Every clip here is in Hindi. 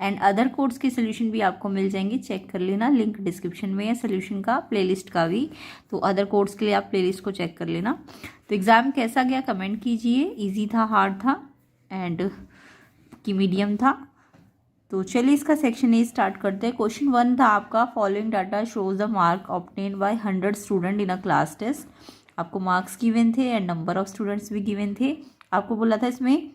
एंड अदर कोड्स के सोल्यूशन भी आपको मिल जाएंगे, चेक कर लेना, लिंक डिस्क्रिप्शन में है सोल्यूशन का, प्लेलिस्ट का भी। तो अदर कोड्स के लिए आप प्लेलिस्ट को चेक कर लेना। तो एग्ज़ाम कैसा गया कमेंट कीजिए, इजी था, हार्ड था, एंड कि मीडियम था। तो चलिए इसका सेक्शन ए स्टार्ट करते हैं। क्वेश्चन 1 था आपका, following data shows the mark obtained by 100 student in a class test. आपको मार्क्स गिवन थे एंड नंबर ऑफ स्टूडेंट्स भी गिवन थे। आपको बोला था इसमें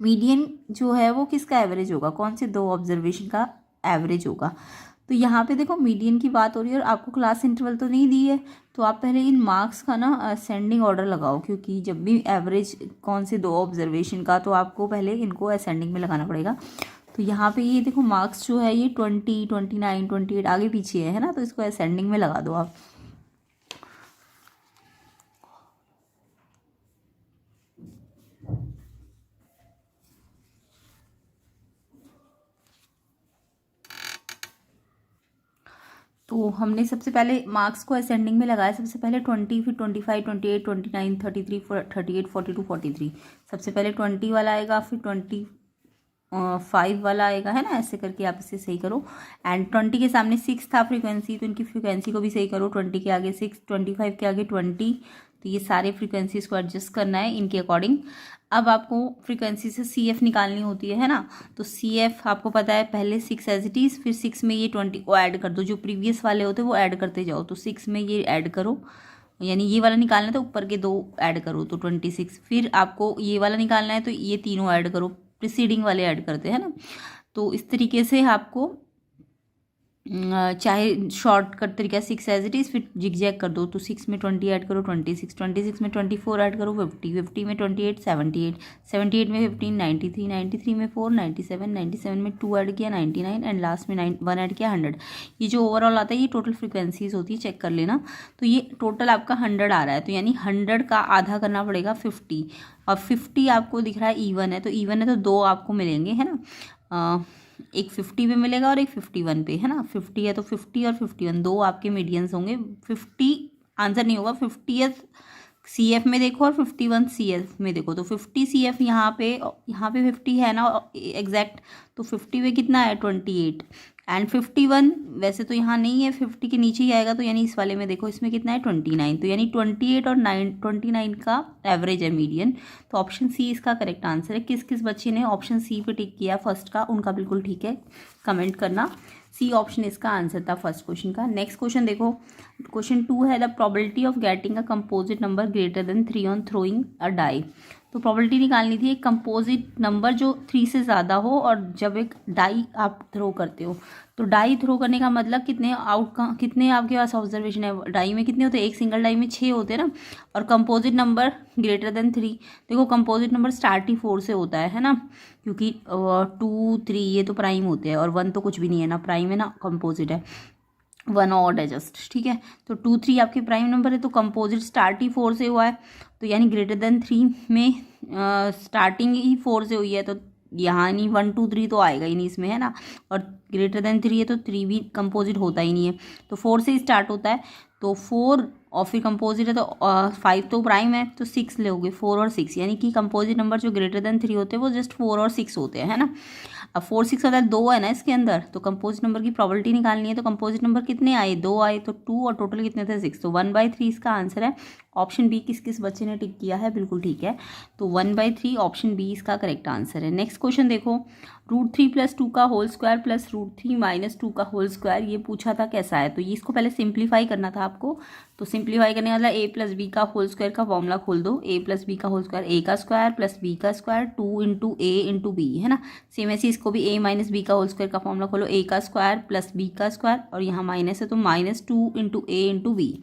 मीडियन जो है वो किसका एवरेज होगा, कौन से 2 ऑब्जर्वेशन का एवरेज होगा। तो यहाँ पे देखो मीडियन की बात हो रही है और आपको क्लास इंटरवल तो नहीं दी है, तो आप पहले इन मार्क्स का ना असेंडिंग ऑर्डर लगाओ, क्योंकि जब भी एवरेज कौन से 2 ऑब्जर्वेशन का, तो आपको पहले इनको असेंडिंग में लगाना पड़ेगा। तो यहाँ पे ये देखो मार्क्स जो है ये 20, 29, 28 आगे पीछे है ना, तो इसको असेंडिंग में लगा दो आप। तो हमने सबसे पहले मार्क्स को असेंडिंग में लगाया, सबसे पहले 20, फिर 25, 28, 29, 33, 38, 42, 43। सबसे पहले 20 वाला आएगा, फिर 25 वाला आएगा, है ना, ऐसे करके आप इसे सही करो। एंड 20 के सामने 6 था फ्रीक्वेंसी, तो इनकी फ्रीक्वेंसी को भी सही करो। 20 के आगे 6, 25 के आगे 20, तो ये सारे फ्रीक्वेंसीज को एडजस्ट करना है इनके अकॉर्डिंग। अब आपको फ्रीक्वेंसी से CF निकालनी होती है ना, तो CF आपको पता है, पहले 6 एज इट इज़, फिर 6 में ये 20 को ऐड कर दो, जो प्रीवियस वाले होते हैं वो ऐड करते जाओ। तो 6 में ये ऐड करो, यानी ये वाला निकालना है तो ऊपर के 2 ऐड करो, तो 26। फिर आपको ये वाला निकालना है तो ये तीनों ऐड करो, प्रीसीडिंग वाले ऐड करते हैं ना। तो इस तरीके से आपको चाहे शॉर्टकट तरीका 6 एज इट इज़, फिर जिगजैग कर दो, तो 6 में 20 ऐड करो, 26, 26 में 24 ऐड करो, 50, 50 में 28, 78, 78 में 15, 93, 93 में 4, 97, 97 में 2 ऐड किया, 99, एंड लास्ट में 1 ऐड किया, 100। ये जो ओवरऑल आता है ये टोटल फ्रिक्वेंसीज होती है, चेक कर लेना। तो ये टोटल आपका 100 आ रहा है, तो यानी 100 का आधा करना पड़ेगा 50, और 50 आपको दिख रहा है ईवन है, तो ईवन है तो 2 आपको मिलेंगे, है ना, एक 50 पे मिलेगा और एक 51 पे, है ना। 50 है तो 50 और 51 2 आपके मीडियंस होंगे। 50 आंसर नहीं होगा, 50th CF में देखो और 51 CF में देखो। तो 50 CF यहाँ पे 50 है ना एग्जैक्ट, तो 50 पे कितना है 28, एंड 51 वैसे तो यहाँ नहीं है, 50 के नीचे ही आएगा, तो यानी इस वाले में देखो इसमें कितना है 29, तो यानी 28 और 29 का एवरेज है मीडियन। तो ऑप्शन सी इसका करेक्ट आंसर है। किस किस बच्चे ने ऑप्शन सी पे टिक किया फर्स्ट का, उनका बिल्कुल ठीक है, कमेंट करना। सी ऑप्शन इसका आंसर था फर्स्ट क्वेश्चन का। नेक्स्ट क्वेश्चन देखो, क्वेश्चन 2 है, the probability of getting a composite number greater than 3 on throwing a die. तो प्रोबेबिलिटी निकालनी थी एक कंपोजिट नंबर जो 3 से ज़्यादा हो, और जब एक डाई आप थ्रो करते हो, तो डाई थ्रो करने का मतलब कितने आपके पास ऑब्जर्वेशन है, डाई में कितने होते हैं, एक सिंगल डाई में 6 होते हैं ना, और कंपोजिट नंबर ग्रेटर देन 3। देखो कंपोजिट नंबर स्टार्ट ही 4 से होता है ना, क्योंकि 2, 3 ये तो प्राइम होते हैं, और 1 तो कुछ भी नहीं है ना, प्राइम है ना, कंपोजिट है, 1 ऑड है जस्ट, ठीक है। तो 2, 3 आपके प्राइम नंबर है, तो कंपोजिट स्टार्ट ही 4 से हुआ है, तो यानी ग्रेटर देन 3 में स्टार्टिंग ही 4 से हुई है, तो यहाँ नहीं 1, 2, 3 तो आएगा ही नहीं इसमें, है ना, और ग्रेटर देन 3 है तो 3 भी कंपोजिट होता ही नहीं है, तो 4 से ही स्टार्ट होता है, तो 4 और फिर कंपोजिट है तो 5 तो प्राइम है, तो 6 लोगे, 4 और 6, यानी कि कंपोजिट नंबर जो ग्रेटर देन 3 होते हैं वो जस्ट 4 और 6 होते हैं, है ना। अब 4, 6 होता है, 2 है ना इसके अंदर, तो कंपोजिट नंबर की प्रोबेबिलिटी निकालनी है, तो कंपोजिट नंबर कितने आए, 2 आए, तो 2 और टोटल कितने थे 6, तो 1/3 इसका आंसर है। ऑप्शन बी किस किस बच्चे ने टिक किया है, बिल्कुल ठीक है, तो 1/3 ऑप्शन बी इसका करेक्ट आंसर है। नेक्स्ट क्वेश्चन देखो, √3 + 2 का होल स्क्वायर प्लस √3 - 2 का होल स्क्वायर, ये पूछा था कैसा है, तो ये इसको पहले सिंप्लीफाई करना था आपको। तो सिंप्लीफाई करने वाला a + b का होल स्क्वायर का फॉर्मूला खोल दो, a + b का होल स्क्वायर, a का स्क्वायर प्लस b का स्क्वायर 2 × a × b, है ना। सेम ऐसे इसको भी a - b का होल स्क्वायर का फॉर्मूला खोलो, a का स्क्वायर प्लस b का स्क्वायर, और यहाँ माइनस है तो -2 × a × b।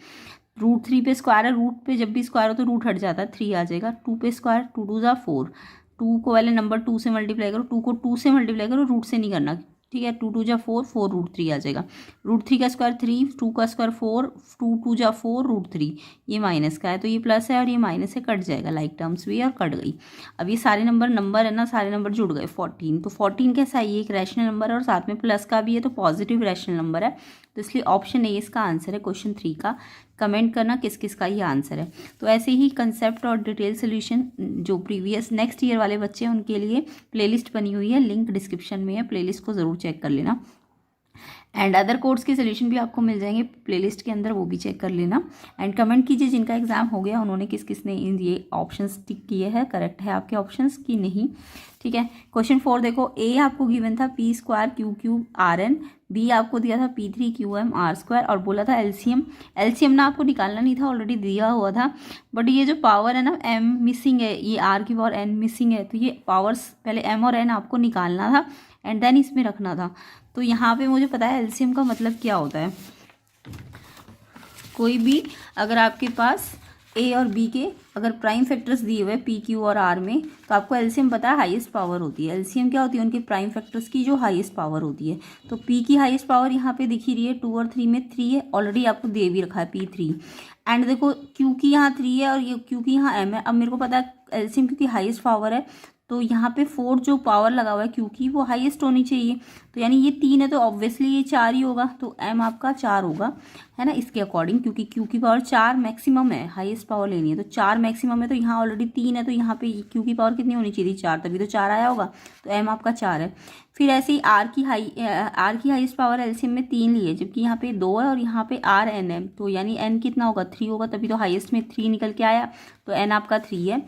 √3 पे स्क्वायर है, रूट पे जब भी स्क्वायर हो तो रूट हट जाता है, 3 आ जाएगा। 2 पे स्क्वायर, 2 2 = 4, 2 को पहले नंबर 2 से मल्टीप्लाई करो, 2 को 2 से मल्टीप्लाई करो, रूट से नहीं करना, ठीक है। 2 2 = 4, 4 √3 आ जाएगा। √3 का स्क्वायर 3, 2 का स्क्वायर 4, 2 2 = 4 √3, ये माइनस का है तो ये प्लस है, और ये माइनस से कट जाएगा, लाइक टर्म्स भी, और कट गई। अब ये सारे नंबर है ना, सारे नंबर जुड़ गए 14, तो 14 कैसा है, ये एक रैशनल नंबर है और साथ में प्लस का भी है, तो पॉजिटिव रैशनल नंबर है, तो इसलिए ऑप्शन ए इसका आंसर है क्वेश्चन 3 का। कमेंट करना किस किस का ये आंसर है। तो ऐसे ही कंसेप्ट और डिटेल सोल्यूशन जो प्रीवियस नेक्स्ट ईयर वाले बच्चे हैं उनके लिए प्लेलिस्ट बनी हुई है, लिंक डिस्क्रिप्शन में है, प्लेलिस्ट को ज़रूर चेक कर लेना। एंड अदर कोर्स के सोल्यूशन भी आपको मिल जाएंगे प्लेलिस्ट के अंदर, वो भी चेक कर लेना। एंड कमेंट कीजिए जिनका एग्जाम हो गया उन्होंने किस किस ने ये ऑप्शंस टिक किए हैं, करेक्ट है आपके ऑप्शंस की नहीं, ठीक है। क्वेश्चन 4 देखो, ए आपको गिवन था P square Q cube R N, B आपको दिया था P three Q M R square और बोला था एलसीएम ना आपको निकालना नहीं था, ऑलरेडी दिया हुआ था। बट ये जो पावर है ना एम मिसिंग है, ये आर की पावर एन मिसिंग है, तो ये पावर्स पहले एम और एन आपको निकालना था एंड देन इसमें रखना था। तो यहाँ पे मुझे पता है एलसीएम का मतलब क्या होता है। कोई भी अगर आपके पास ए और बी के अगर प्राइम फैक्टर्स दिए हुए पी क्यू और आर में, तो आपको एलसीएम पता है हाईएस्ट पावर होती है। एलसीएम क्या होती है, उनके प्राइम फैक्टर्स की जो हाईएस्ट पावर होती है। तो पी की हाईएस्ट पावर यहाँ पे दिख ही रही है, 2 और 3 में 3 है, ऑलरेडी आपको दे भी रखा है P3। एंड देखो क्यू की यहाँ 3 है और ये क्यू की यहाँ M है। अब मेरे को पता है एलसीएम क्योंकि हाईएस्ट पावर है, तो यहाँ पे 4 जो पावर लगा हुआ है क्योंकि वो हाईएस्ट होनी चाहिए। तो यानी ये 3 है तो ऑब्वियसली ये 4 ही होगा, तो M आपका 4 होगा, है ना, इसके अकॉर्डिंग, क्योंकि क्यू की पावर 4 मैक्सिमम है, हाईएस्ट पावर लेनी है तो 4 मैक्सिमम है। तो यहाँ ऑलरेडी 3 है, तो यहाँ पे क्यू की पावर कितनी होनी चाहिए थी, 4, तभी तो 4 आया होगा, तो M आपका 4 है। फिर ऐसे ही आर की हाईएस्ट पावर एलसीएम में 3 ली है, जबकि यहाँ पे 2 है और यहाँ पे आर एन है, तो यानी एन कितना होगा, 3 होगा, तभी तो हाईएस्ट में 3 निकल के आया, तो एन आपका 3 है।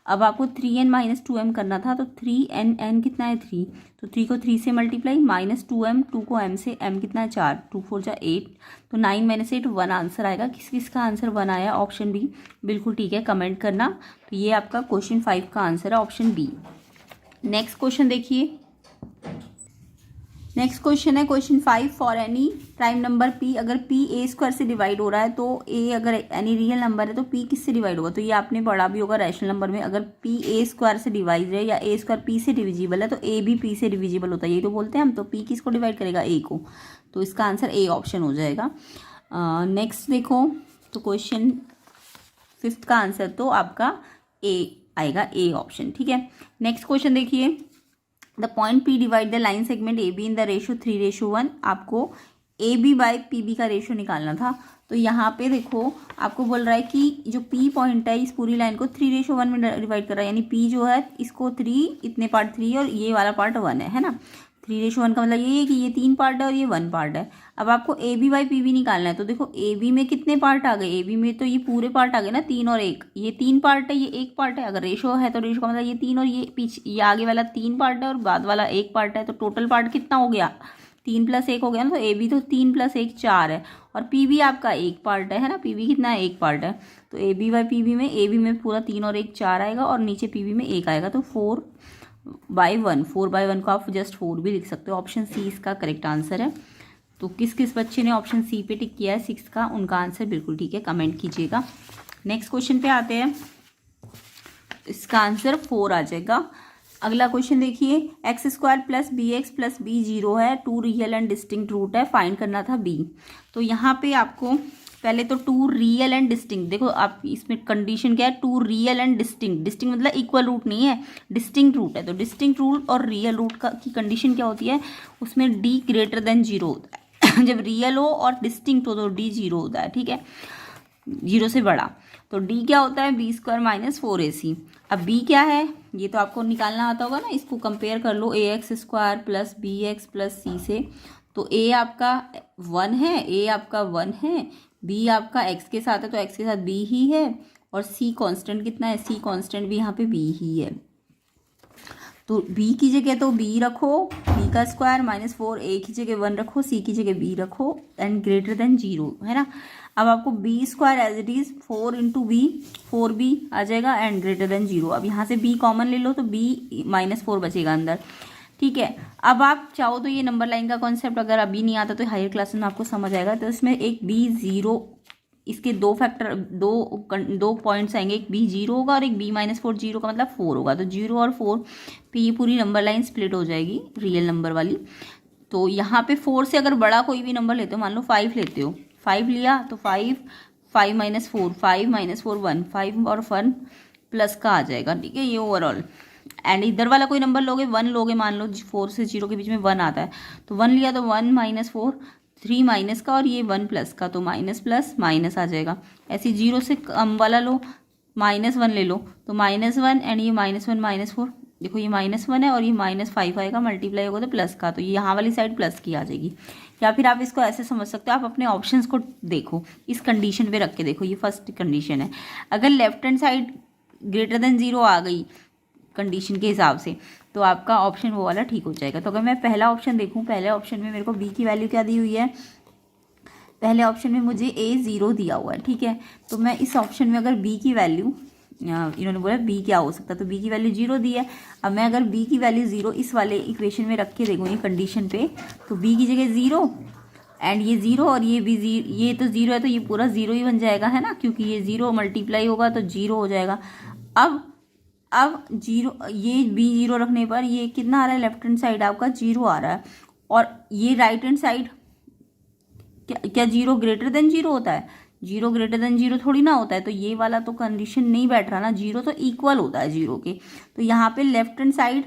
अब आपको 3n माइनस 2m करना था, तो 3n कितना है 3, तो 3 को 3 से मल्टीप्लाई माइनस 2m, 2 को m से, m कितना है 4, 2 4 जा 8, तो 9 माइनस 8 1 आंसर आएगा। किस किस का आंसर 1 आया, ऑप्शन बी, बिल्कुल ठीक है, कमेंट करना। तो ये आपका क्वेश्चन 5 का आंसर है, ऑप्शन बी। नेक्स्ट क्वेश्चन देखिए, नेक्स्ट क्वेश्चन है question 5, for any prime number p, अगर p a स्क्वायर से डिवाइड हो रहा है तो a अगर एनी रियल नंबर है तो p किससे डिवाइड होगा। तो ये आपने पढ़ा भी होगा रैशनल नंबर में, अगर p a स्क्वायर से डिवाइड है या a स्क्वायर p से डिविजिबल है तो a भी p से डिविजिबल होता है, यही तो बोलते हैं हम। तो p किसको डिवाइड करेगा, a को, तो इसका आंसर a ऑप्शन हो जाएगा। नेक्स्ट देखो, तो क्वेश्चन 5 का आंसर तो आपका a आएगा, a ऑप्शन, ठीक है। नेक्स्ट क्वेश्चन देखिए, the point P divide the line segment AB in the ratio 3:1, आपको AB बाई PB का रेशो निकालना था। तो यहाँ पे देखो आपको बोल रहा है कि जो P पॉइंट है इस पूरी लाइन को 3:1 में डिवाइड कर रहा है, यानी P जो है इसको 3, इतने पार्ट 3 और ये वाला पार्ट 1 है ना। 3:1 का मतलब ये है कि ये 3 पार्ट है और ये 1 पार्ट है। अब आपको AB बाई PB निकालना है, तो देखो AB में कितने पार्ट आ गए, AB में तो ये पूरे पार्ट आ गए ना, 3 और 1, ये 3 पार्ट है, ये 1 पार्ट है। अगर रेशो है तो रेशो का मतलब ये 3 और ये पीछे ये आगे वाला 3 पार्ट है और बाद वाला 1 पार्ट है, तो टोटल पार्ट कितना हो गया, 3 + 1 हो गया ना। तो AB तो 3 + 1 4 है और PB आपका 1 पार्ट है ना, PB कितना है, 1 पार्ट है। तो AB बाई PB में AB में पूरा 3 और 1 4 आएगा और नीचे PB में 1 आएगा, तो 4/1, 4/1 को आप जस्ट 4 भी लिख सकते हो। ऑप्शन सी इसका करेक्ट आंसर है। तो किस किस बच्चे ने ऑप्शन सी पे टिक किया है 6 का, उनका आंसर बिल्कुल ठीक है, कमेंट कीजिएगा। नेक्स्ट क्वेश्चन पे आते हैं, इसका आंसर 4 आ जाएगा। अगला क्वेश्चन देखिए, x² + bx + b 0 है, 2 रियल एंड डिस्टिंक्ट रूट है, फाइंड करना था b। तो यहाँ पे आपको पहले तो 2 रियल एंड डिस्टिंक्ट, देखो आप इसमें कंडीशन क्या है, 2 रियल एंड डिस्टिंक्ट, डिस्टिंक्ट मतलब इक्वल रूट नहीं है, डिस्टिंक्ट रूट है। तो डिस्टिंक्ट रूट और रियल रूट की कंडीशन क्या होती है, उसमें d > 0 होता है। जब रियल हो और डिस्टिंक्ट हो तो d 0 होता है, ठीक है, 0 से बड़ा। तो d क्या होता है, b² - 4ac। अब b क्या है, ये तो आपको निकालना आता होगा ना, इसको कंपेयर कर लो ax² + bx + c से। तो a आपका 1 है, a आपका 1 है, b आपका x के साथ है तो x के साथ b ही है, और c कांस्टेंट कितना है, c कांस्टेंट भी यहाँ पे b ही है। तो b की जगह तो b रखो, b का स्क्वायर -4, a की जगह 1 रखो, c की जगह b रखो एंड > 0, है ना। अब आपको b² as it is 4 × b, 4b आ जाएगा एंड > 0। अब यहाँ से b कॉमन ले लो तो b -4 बचेगा अंदर, ठीक है। अब आप चाहो तो ये नंबर लाइन का कॉन्सेप्ट अगर अभी नहीं आता तो हायर क्लास में आपको समझ आएगा। तो इसमें एक b0, इसके 2 फैक्टर, दो पॉइंट्स आएंगे, एक b0 होगा और एक b -4, 0 का मतलब 4 होगा। तो 0 और 4 पे ये पूरी नंबर लाइन स्प्लिट हो जाएगी रियल नंबर वाली। तो यहाँ पे 4 से अगर बड़ा कोई भी नंबर लेते हो, मान लो 5 लेते हो, 5 लिया तो 5 -4, 5 -4 1, 5 और 1 प्लस का आ जाएगा, ठीक है, ये ओवरऑल। एंड इधर वाला कोई नंबर लोगे, 1 लोगे, मान लो 4 से 0 के बीच में 1 आता है, तो 1 लिया तो 1 - 4 3 माइनस का और ये 1 प्लस का, तो माइनस प्लस माइनस आ जाएगा। ऐसे 0 से कम वाला लो, -1 ले लो, तो -1 एंड ये -1 -4, देखो ये -1 है और ये -5 आएगा, मल्टीप्लाई होगा तो प्लस का, तो ये यहाँ वाली साइड प्लस की आ जाएगी। या फिर आप इसको ऐसे समझ सकते हो, आप अपने ऑप्शंस को देखो, इस कंडीशन पे रख के देखो। ये फर्स्ट कंडीशन है, अगर left hand side greater than 0 आ गई कंडीशन के हिसाब से, तो आपका ऑप्शन वो वाला ठीक हो जाएगा। तो अगर मैं पहला ऑप्शन देखूँ, पहले ऑप्शन में मेरे को बी की वैल्यू क्या दी हुई है, पहले ऑप्शन में मुझे ए 0 दिया हुआ है, ठीक है। तो मैं इस ऑप्शन में अगर बी की वैल्यू, इन्होंने बोला बी क्या हो सकता है, तो बी की वैल्यू 0 दी है। अब मैं अगर बी की वैल्यू 0 इस वाले इक्वेशन में रख के देखूँगी कंडीशन पे, तो बी की जगह 0 एंड ये 0 और ये भी 0, ये तो 0 है तो ये पूरा 0 ही बन जाएगा, है ना, क्योंकि ये 0 मल्टीप्लाई होगा तो 0 हो जाएगा। अब 0, ये बी 0 रखने पर ये कितना आ रहा है, लेफ्ट हैंड साइड आपका 0 आ रहा है, और ये राइट हैंड साइड क्या 0 ग्रेटर देन 0 होता है, 0 ग्रेटर देन 0 थोड़ी ना होता है, तो ये वाला तो कंडीशन नहीं बैठ रहा ना, 0 तो इक्वल होता है 0 के, तो यहाँ पे left hand side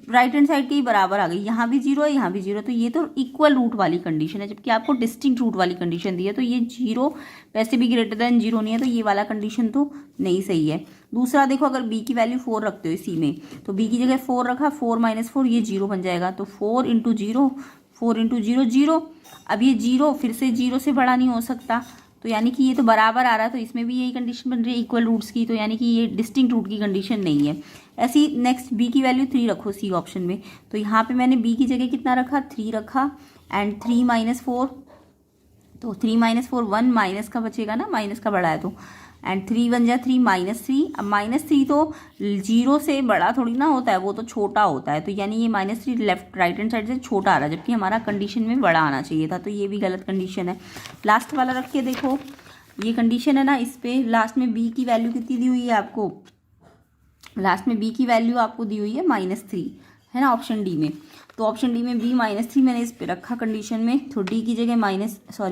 right hand side के ही बराबर आ गई, यहाँ भी 0 है यहाँ भी 0 है, तो ये तो इक्वल रूट वाली कंडीशन है, जबकि आपको डिस्टिंक्ट रूट वाली कंडीशन दी है, तो ये 0 वैसे भी ग्रेटर देन 0 नहीं है, तो ये वाला कंडीशन तो नहीं सही है। दूसरा देखो, अगर b की वैल्यू 4 रखते हो इसी में, तो b की जगह 4 रखा, 4 - 4 ये 0 बन जाएगा, तो 4 × 0, 4 × 0 0। अब ये 0 फिर से 0 से बड़ा नहीं हो सकता, तो यानी कि ये तो बराबर आ रहा है, तो इसमें भी यही कंडीशन बन रही है इक्वल रूट्स की, तो यानी कि ये डिस्टिंक्ट रूट की कंडीशन नहीं है। ऐसी नेक्स्ट बी की वैल्यू 3 रखो सी ऑप्शन में, तो यहाँ पे मैंने बी की जगह कितना रखा, 3 रखा एंड 3 - 4, तो 3 - 4 1 माइनस का बचेगा ना, माइनस का बड़ा है तो, एंड 3 बन जाए 3 -3। अब -3 तो 0 से बड़ा थोड़ी ना होता है, वो तो छोटा होता है, तो यानी ये -3 लेफ्ट राइट हैंड साइड से छोटा आ रहा है, जबकि हमारा कंडीशन में बड़ा आना चाहिए था, तो ये भी गलत कंडीशन है। लास्ट वाला रख के देखो, ये कंडीशन है ना, इस पे लास्ट में बी की वैल्यू कितनी दी हुई है आपको, लास्ट में बी की वैल्यू आपको दी हुई है -3, है ना, ऑप्शन डी में। तो ऑप्शन डी में b -3 मैंने इस पे रखा कंडीशन में, तो डी की जगह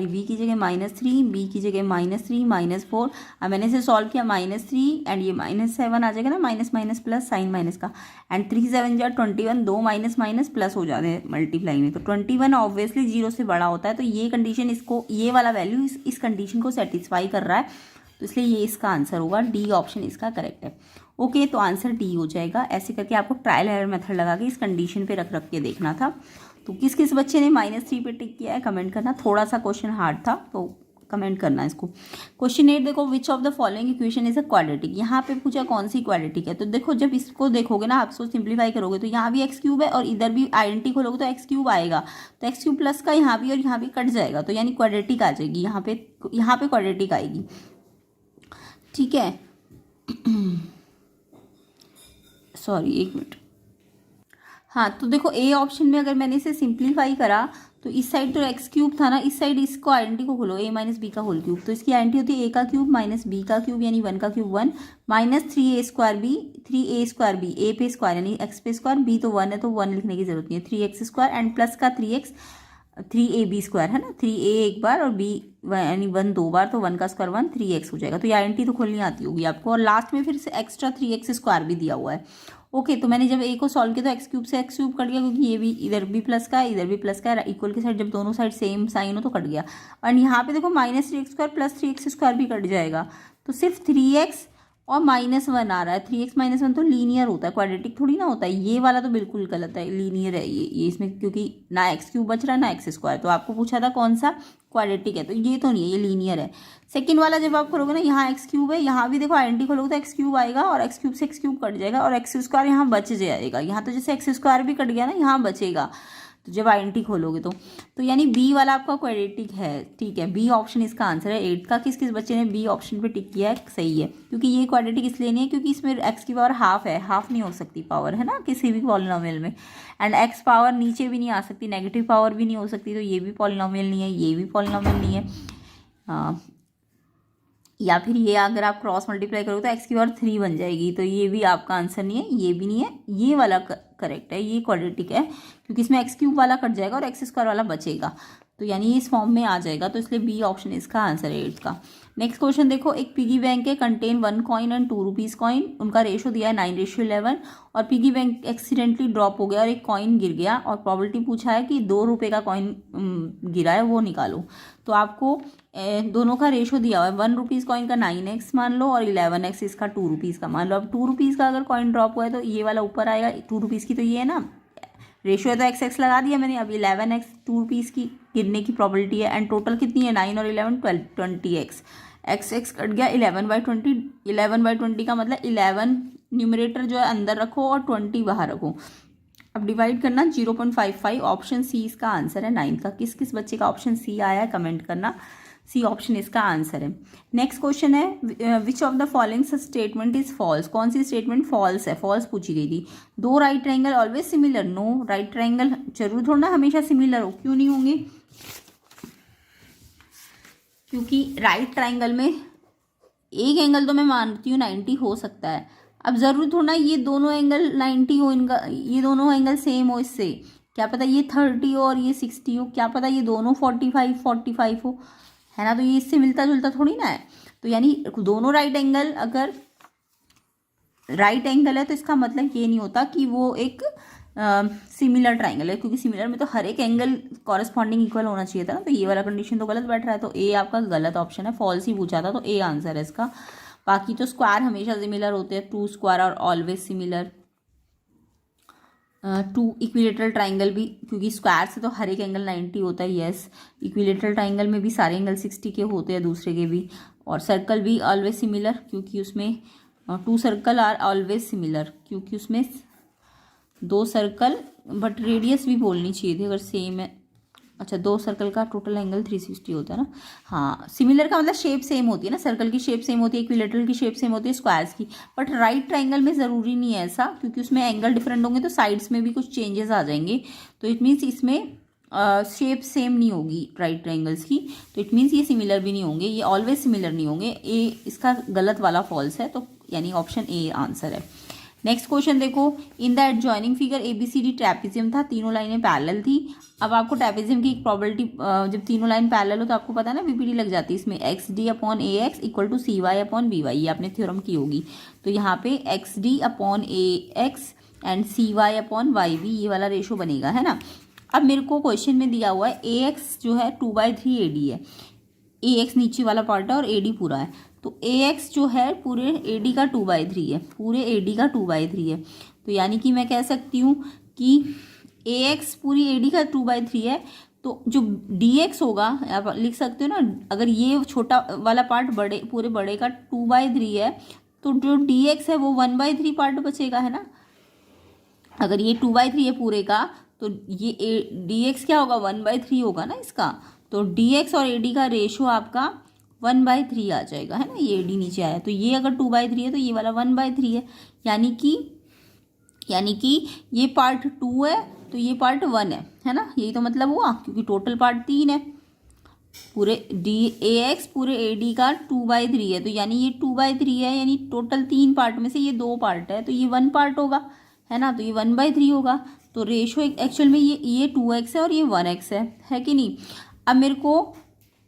बी की जगह -3, बी की जगह -3 -4। अब मैंने इसे सॉल्व किया, -3 एंड ये -7 आ जाएगा ना, minus minus plus sign minus का, एंड 3 7 जा 21, 2 माइनस माइनस प्लस हो जाते हैं मल्टीप्लाई में, तो 21 ऑब्वियसली 0 से बड़ा होता है, तो ये कंडीशन इसको, ये वाला वैल्यू इस कंडीशन को सेटिस्फाई कर रहा है, तो इसलिए ये इसका आंसर होगा, डी ऑप्शन इसका करेक्ट है। ओके, तो आंसर डी हो जाएगा। ऐसे करके आपको ट्रायल एरर मेथड लगा के इस कंडीशन पे रख के देखना था। तो किस किस बच्चे ने -3 पे टिक किया है कमेंट करना, थोड़ा सा क्वेश्चन हार्ड था तो कमेंट करना इसको। क्वेश्चन 8 देखो, which of the following equation is a quadratic. यहाँ पे पूछा कौन सी क्वाड्रेटिक है, तो देखो जब इसको देखोगे ना, आप इसको सिंप्लीफाई करोगे तो यहाँ भी x³ है और इधर भी आइडेंटिटी खोलोगे तो x³ आएगा, तो x³ प्लस का यहाँ भी और यहाँ भी कट जाएगा, तो यानी क्वाड्रेटिक आ जाएगी, यहाँ पे क्वाड्रेटिक आएगी, ठीक है। सॉरी एक मिनट, हाँ, तो देखो ए ऑप्शन में अगर मैंने इसे सिंप्लीफाई करा तो इस साइड तो x³ था ना, इस साइड इसको आइडेंटिटी को खोलो, a - b का होल क्यूब, तो इसकी आइडेंटिटी होती है a का क्यूब माइनस b का क्यूब यानी 1 का cube 1 minus 3a² b, a पे स्क्वायर यानी x पे स्क्वायर, b तो 1 है तो 1 लिखने की जरूरत नहीं है, 3x² एंड प्लस का 3ab² है ना, 3a एक बार और b यानी 1 दो बार, तो 1 का स्क्वायर 1, 3x हो जाएगा, तो ये आइडेंटिटी तो खोलनी आती होगी आपको, और लास्ट में फिर से एक्स्ट्रा 3x² भी दिया हुआ है। ओके, तो मैंने जब a को सॉल्व किया तो x³ से x³ कट गया, क्योंकि ये भी इधर भी प्लस का है इधर भी प्लस का है, इक्वल की साइड जब दोनों साइड सेम साइन हो तो कट गया, और यहाँ पे देखो -3x² प्लस 3x² भी कट जाएगा, तो सिर्फ 3x और -1 आ रहा है। 3x - 1 तो लीनियर होता है, क्वाड्रेटिक थोड़ी ना होता है, ये वाला तो बिल्कुल गलत है, लीनियर है ये इसमें, क्योंकि ना x³ बच रहा है ना x², तो आपको पूछा था कौन सा क्वाड्रेटिक है, तो ये तो नहीं है, ये लीनियर है। सेकंड वाला जब आप करोगे ना, यहाँ x³ है, यहाँ भी देखो आइडेंटिटी खोलोगे तो x³ आएगा और x³ से x³ कट जाएगा और x² यहाँ बच जाएगा, यहाँ तो जैसे x² भी कट गया ना, यहाँ बचेगा, तो जब आइडेंटिटी खोलोगे तो यानी बी वाला आपका क्वाड्रेटिक है, ठीक है, बी ऑप्शन इसका आंसर है। 8 का किस किस बच्चे ने बी ऑप्शन पे टिक किया है, सही है, क्योंकि ये क्वाड्रेटिक इसलिए नहीं है क्योंकि इसमें x की पावर हाफ है, हाफ नहीं हो सकती पावर, है ना, किसी भी पॉलिनोमियल में, एंड x पावर नीचे भी नहीं आ सकती, नेगेटिव पावर भी नहीं हो सकती, तो ये भी पॉलिनोमियल नहीं है, ये भी पॉलिनोमियल नहीं है। हाँ, या फिर ये अगर आप क्रॉस मल्टीप्लाई करोगे तो x की पावर 3 बन जाएगी, तो ये भी आपका आंसर नहीं है, ये भी नहीं है, ये वाला करेक्ट है, ये क्वाड्रेटिक है, क्योंकि इसमें x³ वाला कट जाएगा और x² वाला बचेगा, तो यानी इस फॉर्म में आ जाएगा, तो इसलिए बी ऑप्शन इसका आंसर है 8 का। नेक्स्ट क्वेश्चन देखो, एक पिगी बैंक है, contain 1 coin and 2 rupees coin, उनका रेशो दिया है 9:11 और पिगी बैंक एक्सीडेंटली ड्रॉप हो गया और एक कॉइन गिर गया और प्रॉबिलिटी पूछा है कि 2 रुपये का कॉइन गिरा है वो निकालो। तो आपको दोनों का रेशो दिया हुआ है, 1 रुपीज़ कॉइन का 9x मान लो और 11x इसका 2 रुपीज़ का मान लो। अब 2 रुपीज़ का अगर कॉइन ड्रॉप हुआ है तो ये वाला ऊपर आएगा, 2 रुपीज़ की तो ये है ना, रेशियो है तो एक्स लगा दिया मैंने। अब 11x 2 रुपीज़ की गिरने की प्रॉबिलिटी है एंड टोटल कितनी है 9 और 11 12 20x, एक्स कट गया 11/20, 11/20 का मतलब 11 न्यूमरेटर जो है अंदर रखो और 20 बाहर रखो। अब डिवाइड करना 0.55, ऑप्शन सी इसका आंसर है 9 का। किस किस बच्चे का ऑप्शन सी आया है कमेंट करना, सी ऑप्शन इसका आंसर है। नेक्स्ट क्वेश्चन है, which of the following statement is false, कौन सी स्टेटमेंट फॉल्स है, फॉल्स पूछी गई थी। 2 right triangle always similar, no, right triangle जरूर थोड़ा ना हमेशा सिमिलर हो, क्यों नहीं होंगे, क्योंकि राइट ट्रायंगल में एक एंगल तो मैं मानती हूँ 90 हो सकता है। अब ज़रूर थोड़ा ये दोनों एंगल 90 हो, इनका ये दोनों एंगल सेम हो, इससे क्या पता ये 30 हो और ये 60 हो, क्या पता ये दोनों 45 हो, है ना, तो ये इससे मिलता जुलता थोड़ी ना है। तो यानी दोनों राइट एंगल अगर राइट एंगल है तो इसका मतलब ये नहीं होता कि वो एक सिमिलर ट्राइंगल है, क्योंकि सिमिलर में तो हर एक एंगल कॉरेस्पॉन्डिंग इक्वल होना चाहिए था ना। तो ये वाला कंडीशन तो गलत बैठ रहा है, तो ए आपका गलत ऑप्शन है, फॉल्स ही पूछा था तो ए आंसर है इसका। बाकी तो स्क्वायर हमेशा सिमिलर होते हैं, 2 स्क्वायर और ऑलवेज सिमिलर। 2 इक्विलेटरल ट्राइंगल भी, क्योंकि स्क्वायर से तो हर एक एंगल 90 होता है, यस। इक्विलेटरल ट्राइंगल में भी सारे एंगल 60 के होते हैं दूसरे के भी। और सर्कल भी ऑलवेज सिमिलर, क्योंकि उसमें 2 सर्कल आर ऑलवेज सिमिलर, क्योंकि उसमें 2 सर्कल, बट रेडियस भी बोलनी चाहिए थी अगर सेम है। अच्छा, 2 सर्कल का टोटल एंगल 360 होता है ना। हाँ, सिमिलर का मतलब शेप सेम होती है ना, सर्कल की शेप सेम होती है, इक्विलेटरल की शेप सेम होती है, स्क्वायर्स की। बट राइट ट्राइंगल में ज़रूरी नहीं है ऐसा, क्योंकि उसमें एंगल डिफरेंट होंगे तो साइड्स में भी कुछ चेंजेस आ जाएंगे। तो इट मीन्स इसमें शेप सेम नहीं होगी राइट ट्राइंगल्स की, तो इट मीन्स ये सिमिलर भी नहीं होंगे, ये ऑलवेज सिमिलर नहीं होंगे। ए इसका गलत वाला फॉल्स है, तो यानी ऑप्शन ए आंसर है। नेक्स्ट क्वेश्चन देखो, in the adjoining figure ABCD trapezium था, तीनों लाइनें पैरेलल थी। अब आपको ट्रैपेजियम की एक प्रॉबिलिटी, जब तीनों लाइन पैरेलल हो तो आपको पता है ना VPD लग जाती है इसमें, XD/AX = CY/BY, ये आपने थ्योरम की होगी। तो यहाँ पे XD/AX एंड CY/YB ये वाला रेशो बनेगा, है ना। अब मेरे को क्वेश्चन में दिया हुआ है AX जो है 2/3 AD है, AX नीचे वाला पार्ट है और AD पूरा है, तो AX जो है पूरे AD का 2/3 है, पूरे AD का 2/3 है। तो यानी कि मैं कह सकती हूँ कि AX पूरी AD का 2/3 है, तो जो DX होगा आप लिख सकते हो ना, अगर ये छोटा वाला पार्ट बड़े पूरे बड़े का 2/3 है तो जो DX है वो 1/3 पार्ट बचेगा, है ना। अगर ये 2/3 है पूरे का तो ये DX क्या होगा 1/3 होगा ना इसका, तो DX और AD का रेशो आपका 1/3 आ जाएगा, है ना। ये AD नीचे आया तो ये अगर 2/3 है तो ये वाला 1/3 है, यानी कि ये पार्ट 2 है तो ये पार्ट 1 है ना। यही तो मतलब हुआ, क्योंकि टोटल पार्ट 3 है, पूरे AX पूरे AD का 2/3 है, तो यानी ये 2/3 है, यानी टोटल 3 पार्ट में से ये 2 पार्ट है, तो ये 1 पार्ट होगा, है ना। तो ये 1/3 होगा, तो रेशो एक्चुअल में ये 2x है और ये 1x है कि नहीं। अब मेरे को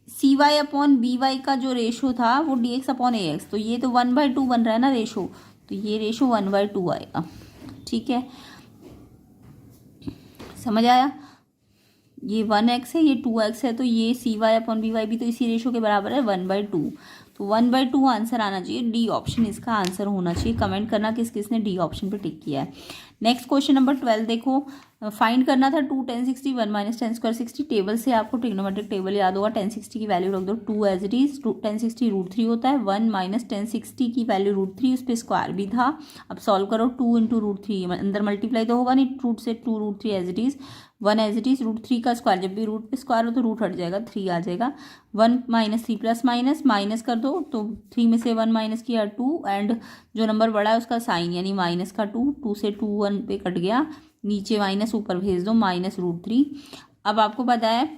CY/BY का जो रेशो था वो DX/AX, तो ये तो 1/2 बन रहा है ना रेशो, तो ये रेशो 1/2 आएगा, ठीक है, समझ आया। ये 1x है, ये 2x है, तो ये CY/BY भी तो इसी रेशो के बराबर है 1/2, तो 1/2 आंसर आना चाहिए, डी ऑप्शन इसका आंसर होना चाहिए। कमेंट करना किस किसने डी ऑप्शन पे टिक किया है। नेक्स्ट क्वेश्चन नंबर 12 देखो, फाइंड करना था 2 10 60 1 - 10 स्क्वायर 60। टेबल से आपको ट्रिग्नोमेट्रिक टेबल याद होगा, 10 60 की वैल्यू रख दो 2 एज इट इज, 10 60 √3 होता है, 1 - 10 60 की वैल्यू √3, उस पर स्क्वायर भी था। अब सॉल्व करो, 2 × √3 अंदर मल्टीप्लाई तो होगा नहीं, रूट से 2 √3 as it is, 1 as it is, √3 का स्क्वायर, जब भी रूट पे स्क्वायर हो तो रूट हट जाएगा, 3 आ जाएगा। 1 - 3 प्लस माइनस माइनस कर दो, तो 3 में से 1 माइनस किया 2, एंड जो नंबर बड़ा है उसका साइन यानी माइनस का 2, 2 से 2 1 पे कट गया, नीचे माइनस ऊपर भेज दो, -√3। अब आपको पता है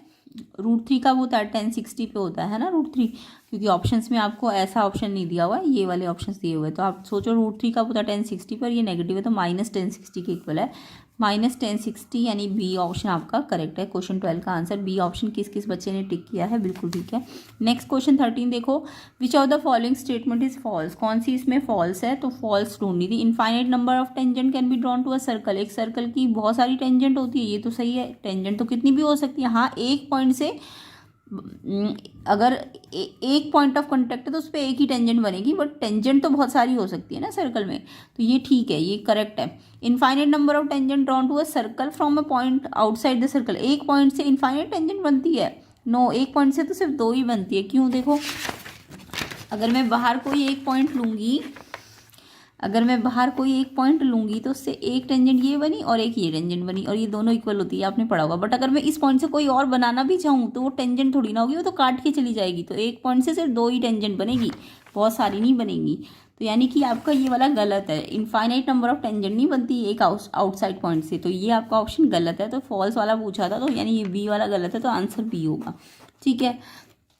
√3 का वो होता है 10 60 पे होता है ना √3, क्योंकि ऑप्शंस में आपको ऐसा ऑप्शन नहीं दिया हुआ है, ये वाले ऑप्शंस दिए हुए हैं, तो आप सोचो √3 का होता है 10 60 पर, ये नेगेटिव है तो -10 60 के इक्वल है, -1060 यानी बी ऑप्शन आपका करेक्ट है। क्वेश्चन 12 का आंसर बी ऑप्शन किस किस बच्चे ने टिक किया है, बिल्कुल ठीक है। नेक्स्ट क्वेश्चन 13 देखो, which of the following statement is false, कौन सी इसमें फॉल्स है, तो फॉल्स ढूंढनी थी। Infinite number of tangent can be drawn to a circle, एक सर्कल की बहुत सारी टेंजेंट होती है, ये तो सही है। टेंजेंट तो कितनी भी हो सकती है, हाँ एक पॉइंट से अगर एक पॉइंट ऑफ कॉन्टेक्ट है तो उस पर एक ही टेंजेंट बनेगी, बट टेंजेंट तो बहुत सारी हो सकती है ना सर्कल में, तो ये ठीक है, ये करेक्ट है। Infinite number of tangent drawn to a circle from a point outside the circle, एक पॉइंट से इनफाइनाइट टेंजेंट बनती है, नो, एक पॉइंट से तो सिर्फ दो ही बनती है। क्यों, देखो अगर मैं बाहर कोई एक पॉइंट लूँगी, अगर मैं बाहर कोई एक पॉइंट लूँगी तो उससे एक टेंजेंट ये बनी और एक ये टेंजेंट बनी, और ये दोनों इक्वल होती है, आपने पढ़ा होगा। बट अगर मैं इस पॉइंट से कोई और बनाना भी चाहूँ तो वो टेंजेंट थोड़ी ना होगी, वो तो काट के चली जाएगी, तो एक पॉइंट से सिर्फ दो ही टेंजेंट बनेगी, बहुत सारी नहीं बनेंगी। तो यानी कि आपका ये वाला गलत है, इनफाइनाइट नंबर ऑफ टेंजेंट नहीं बनती एक आउटसाइड पॉइंट से, तो ये आपका ऑप्शन गलत है। तो फॉल्स वाला पूछा था, तो यानी ये बी वाला गलत है, तो आंसर बी होगा, ठीक है।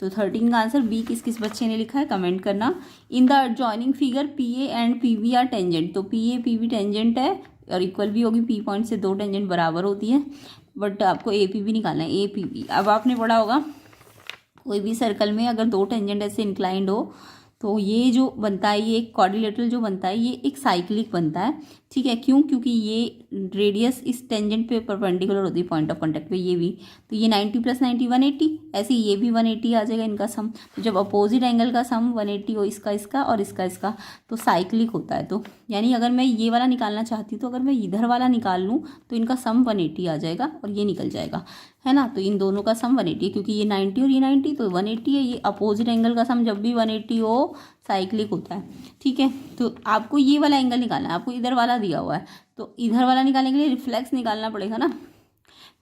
तो 13 का आंसर बी किस किस बच्चे ने लिखा है कमेंट करना। In the adjoining figure P A and P B are tangent, तो P A P B tangent है और इक्वल भी होगी, पी पॉइंट से दो टेंजेंट बराबर होती है, बट आपको ए पी बी निकालना है, ए पी बी। अब आपने पढ़ा होगा कोई भी सर्कल में अगर दो टेंजेंट ऐसे इंक्लाइंड हो तो ये जो बनता है, ये एक क्वाड्रिलेटरल जो बनता है, ये एक साइक्लिक बनता है, ठीक है। क्यों, क्योंकि ये रेडियस इस टेंजेंट पे परपेंडिकुलर होती है पॉइंट ऑफ कांटेक्ट पे, ये भी, तो ये 90 + 90 180, ऐसे ये भी 180 आ जाएगा इनका सम। तो जब अपोजिट एंगल का सम 180 हो, इसका इसका और इसका इसका, तो साइक्लिक होता है। तो यानी अगर मैं ये वाला निकालना चाहती हूँ तो अगर मैं इधर वाला निकाल लूँ तो इनका सम 180 आ जाएगा और ये निकल जाएगा, है ना। तो इन दोनों का सम 180 है, क्योंकि ये 90 और ये 90, तो 180 है। ये अपोजिट एंगल का सम जब भी 180 हो साइक्लिक होता है, ठीक है। तो आपको ये वाला एंगल निकालना है, आपको इधर वाला दिया हुआ है, तो इधर वाला निकालने के लिए रिफ्लेक्स निकालना पड़ेगा ना।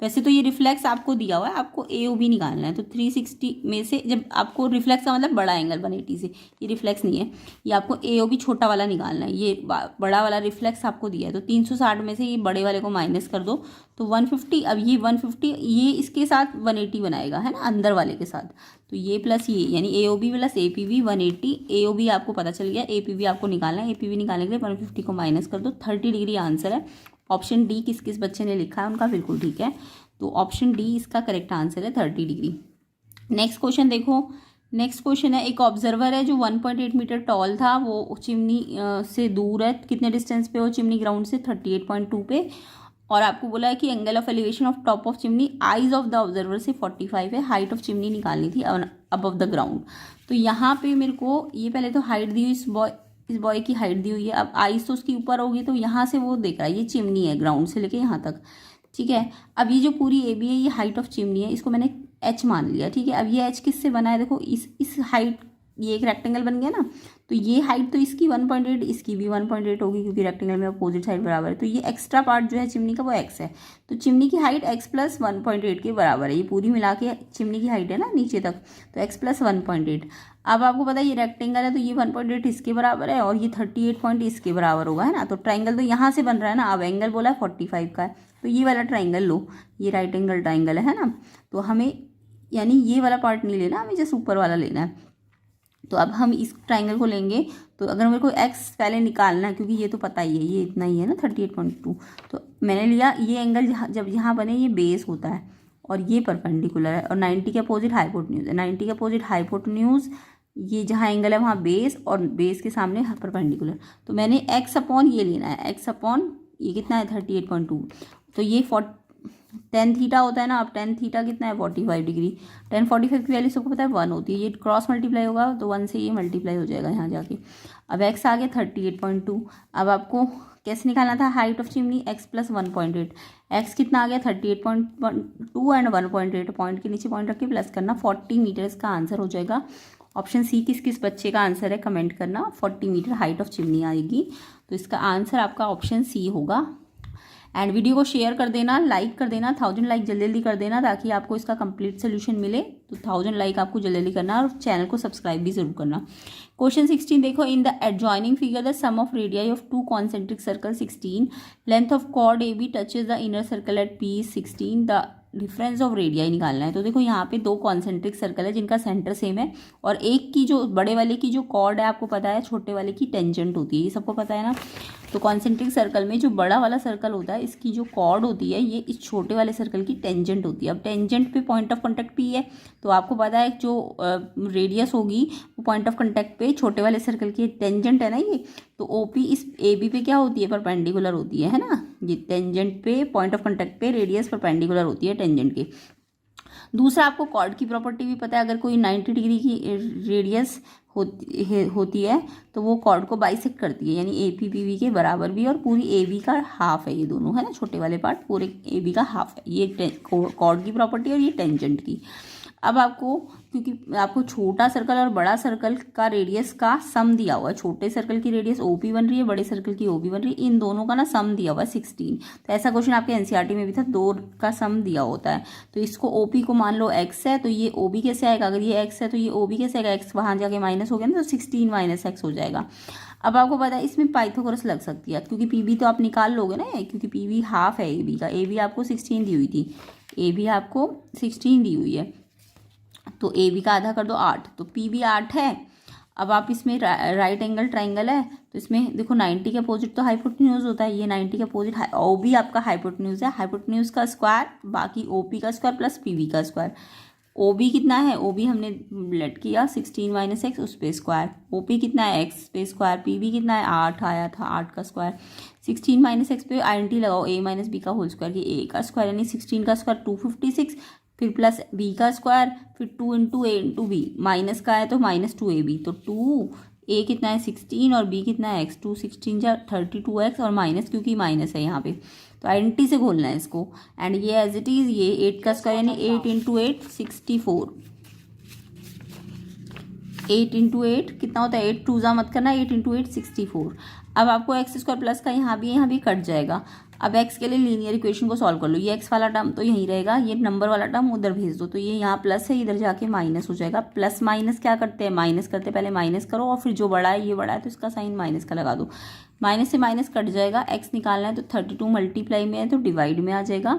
वैसे तो ये रिफ्लेक्स आपको दिया हुआ है, आपको ए ओ बी निकालना है, तो 360 में से जब आपको रिफ्लेक्स का मतलब बड़ा एंगल 180 से, ये रिफ्लेक्स नहीं है, ये आपको ए ओ बी छोटा वाला निकालना है, ये बड़ा वाला रिफ्लेक्स आपको दिया है। तो 360 में से ये बड़े वाले को माइनस कर दो तो 150, अब ये 150 ये इसके साथ 180 बनाएगा, है ना, अंदर वाले के साथ, तो ये प्लस ये यानी A O B plus A P B 180, A O B आपको पता चल गया, ए पी बी आपको निकालना है, ए पी बी निकालने के लिए 150 को माइनस कर दो, 30 डिग्री आंसर है। ऑप्शन डी किस किस बच्चे ने लिखा है उनका बिल्कुल ठीक है, तो ऑप्शन डी इसका करेक्ट आंसर है 30 डिग्री। नेक्स्ट क्वेश्चन देखो, नेक्स्ट क्वेश्चन है, एक ऑब्जर्वर है जो 1.8 मीटर टॉल था, वो चिमनी से दूर है, कितने डिस्टेंस पे हो चिमनी ग्राउंड से, 38.2 पे, और आपको बोला है कि angle of elevation of top of chimney eyes of the observer से 45 है, हाइट ऑफ चिमनी निकालनी थी अबव द ग्राउंड। तो यहाँ पे मेरे को ये पहले तो हाइट दी हुई, इस बॉय की हाइट दी हुई है, अब आइज तो उसकी ऊपर होगी, तो यहाँ से वो देख रहा है ये चिमनी है ग्राउंड से लेके यहाँ तक, ठीक है। अब ये जो पूरी ए बी है ये हाइट ऑफ चिमनी है, इसको मैंने एच मान लिया, ठीक है। अब ये एच किससे बना है, देखो इस हाइट, ये एक रेक्टेंगल बन गया ना, तो ये हाइट तो इसकी 1.8, इसकी भी 1.8 होगी, क्योंकि रेक्टेंगल में अपोजिट साइड बराबर है, तो ये एक्स्ट्रा पार्ट जो है चिमनी का वो एक्स है, तो चिमनी की हाइट एक्स प्लस 1.8 के बराबर है, ये पूरी मिला के चिमनी की हाइट है ना नीचे तक, तो एक्स प्लस 1.8। अब आपको पता है ये रेक्टेंगल है, तो ये 1.8 इसके बराबर है और ये 38 पॉइंट इसके बराबर होगा, है ना। तो ट्राइंगल तो यहाँ से बन रहा है ना, अब एंगल बोला है 45 का है, तो ये वाला ट्राइंगल लो, ये राइट एंगल ट्राइंगल है ना, तो हमें यानी ये वाला पार्ट नहीं लेना, हमें जस्ट ऊपर वाला लेना है। तो अब हम इस ट्राइंगल को लेंगे, तो अगर मेरे को एक्स पहले निकालना है, क्योंकि ये तो पता ही है ये इतना ही है ना 38.2, तो मैंने लिया ये एंगल, जब यहाँ बने ये बेस होता है और ये परपेंडिकुलर है, और 90 के अपोजिट हाइपोटेन्यूज है, 90 के अपोजिट हाइपोटेन्यूज, ये जहाँ एंगल है वहाँ बेस, और बेस के सामने परपेंडिकुलर, तो मैंने एक्स अपॉन ये लेना है, एक्स अपॉन ये कितना है 38.2, तो ये 10 थीटा होता है ना, अब 10 थीटा कितना है 45 डिग्री, 10 45 की वैल्यू सबको पता है 1 होती है, ये क्रॉस मल्टीप्लाई होगा तो 1 से ये मल्टीप्लाई हो जाएगा यहाँ जाके। अब x आ गया 38.2, अब आपको कैसे निकालना था height of chimney, x plus 1.8, x कितना आ गया 38.2 एंड 1.8, पॉइंट के नीचे पॉइंट रख के प्लस करना, 40 मीटर इसका आंसर हो जाएगा। ऑप्शन सी किस किस बच्चे का आंसर है कमेंट करना, 40 मीटर हाइट ऑफ चिमनी आएगी, तो इसका आंसर आपका ऑप्शन सी होगा। एंड वीडियो को शेयर कर देना, लाइक कर देना, 1000 लाइक जल्दी जल्दी कर देना ताकि आपको इसका कंप्लीट सोल्यूशन मिले। तो तो 1000 लाइक आपको जल्दी जल्दी करना और चैनल को सब्सक्राइब भी जरूर करना। क्वेश्चन 16 देखो, in the adjoining figure the sum of radii of two concentric circle 16, length of chord A B touches the inner circle at P 16, the difference of radii निकालना है। तो देखो यहाँ पे दो कॉन्सेंट्रिक सर्कल है जिनका सेंटर सेम है और एक की जो बड़े वाले की जो कॉर्ड है आपको पता है, छोटे वाले की टेंजेंट होती है, ये सबको पता है ना। तो कॉन्सेंट्रिक सर्कल में जो बड़ा वाला सर्कल होता है इसकी जो कॉर्ड होती है ये इस छोटे वाले सर्कल की टेंजेंट होती है। अब टेंजेंट पे पॉइंट ऑफ कांटेक्ट पी है, तो आपको पता है जो रेडियस होगी वो पॉइंट ऑफ कांटेक्ट पे छोटे वाले सर्कल की टेंजेंट है ना ये, तो ओपी इस ए बी पे क्या होती है, परपेंडिकुलर होती है ना। ये टेंजेंट पे पॉइंट ऑफ कांटेक्ट पे रेडियस परपेंडिकुलर होती है टेंजेंट के। दूसरा आपको कॉर्ड की प्रॉपर्टी भी पता है, अगर कोई 90 डिग्री की रेडियस होती है तो वो कॉर्ड को बाइसेक्ट करती है, यानी ए पी पी वी के बराबर भी और पूरी ए बी का हाफ है, ये दोनों है ना, छोटे वाले पार्ट पूरे ए बी का हाफ है, ये कॉर्ड की प्रॉपर्टी और ये टेंजेंट की। अब आपको, क्योंकि आपको छोटा सर्कल और बड़ा सर्कल का रेडियस का सम दिया हुआ है, छोटे सर्कल की रेडियस ओपी बन रही है, बड़े सर्कल की ओबी बन रही है, इन दोनों का ना सम दिया हुआ है 16। तो ऐसा क्वेश्चन आपके एनसीईआरटी में भी था, दो का सम दिया होता है। तो इसको ओपी को मान लो एक्स है, तो ये ओबी कैसे आएगा, अगर ये एक्स है तो ये ओबी कैसे आएगा, एक्स वहाँ जाके माइनस हो गया ना, तो 16 माइनस एक्स हो जाएगा। अब आपको पता है इसमें पाइथागोरस लग सकती है, क्योंकि पीबी तो आप निकाल लोगे ना, क्योंकि पीबी हाफ है ए बी का, ए बी आपको 16 दी हुई थी, ए बी आपको 16 दी हुई है, तो ए बी का आधा कर दो 8, तो पी बी 8 है। अब आप इसमें राइट एंगल ट्राइंगल है, तो इसमें देखो 90 के अपोजिट तो हाइपोटेन्यूज होता है, ये 90 के अपोजिट ओ बी आपका हाइपोटेन्यूज है, हाइपोटेन्यूज का स्क्वायर बाकी ओ पी का स्क्वायर प्लस पी बी का स्क्वायर। ओ बी कितना है, ओ बी हमने लेट किया 16 माइनस एक्स, उस पे स्क्वायर, ओ पी कितना है एक्स पे स्क्वायर, पी बी कितना है 8 आया था, 8 का स्क्वायर, 16 माइनस एक्स पे आइडेंटिटी लगाओ, ए माइनस बी का होल स्क्वायर, ये ए का स्क्वायर यानी 16 का स्क्वायर 256, फिर प्लस बी का स्क्वायर, फिर 2 इंटू ए इंटू बी, माइनस का है तो माइनस 2 ए बी, तो 2 ए कितना है 16 और बी कितना है एक्स, 2 16 जा 32x और माइनस, क्योंकि माइनस है यहाँ पे, तो आइडेंटिटी से खोलना है इसको। एंड ये एज इट इज़ ये 8 का स्क्वायर यानी 8 इंटू 8 64, 8 इंटू 8 कितना होता है, 8 टू मत करना, 8 इंटू 8 64। अब आपको एक्स स्क्वायर प्लस का यहाँ भी कट जाएगा। अब एक्स के लिए लीनियर इक्वेशन को सॉल्व कर लो, ये एक्स वाला टर्म तो यहीं रहेगा, ये नंबर वाला टर्म उधर भेज दो, तो ये यहाँ प्लस है, इधर जाके माइनस हो जाएगा। प्लस माइनस क्या करते हैं, माइनस करते हैं, पहले माइनस करो और फिर जो बड़ा है ये बड़ा है तो इसका साइन माइनस का लगा दो, माइनस से माइनस कट जाएगा। एक्स निकालना है तो 32 मल्टीप्लाई में है तो डिवाइड में आ जाएगा,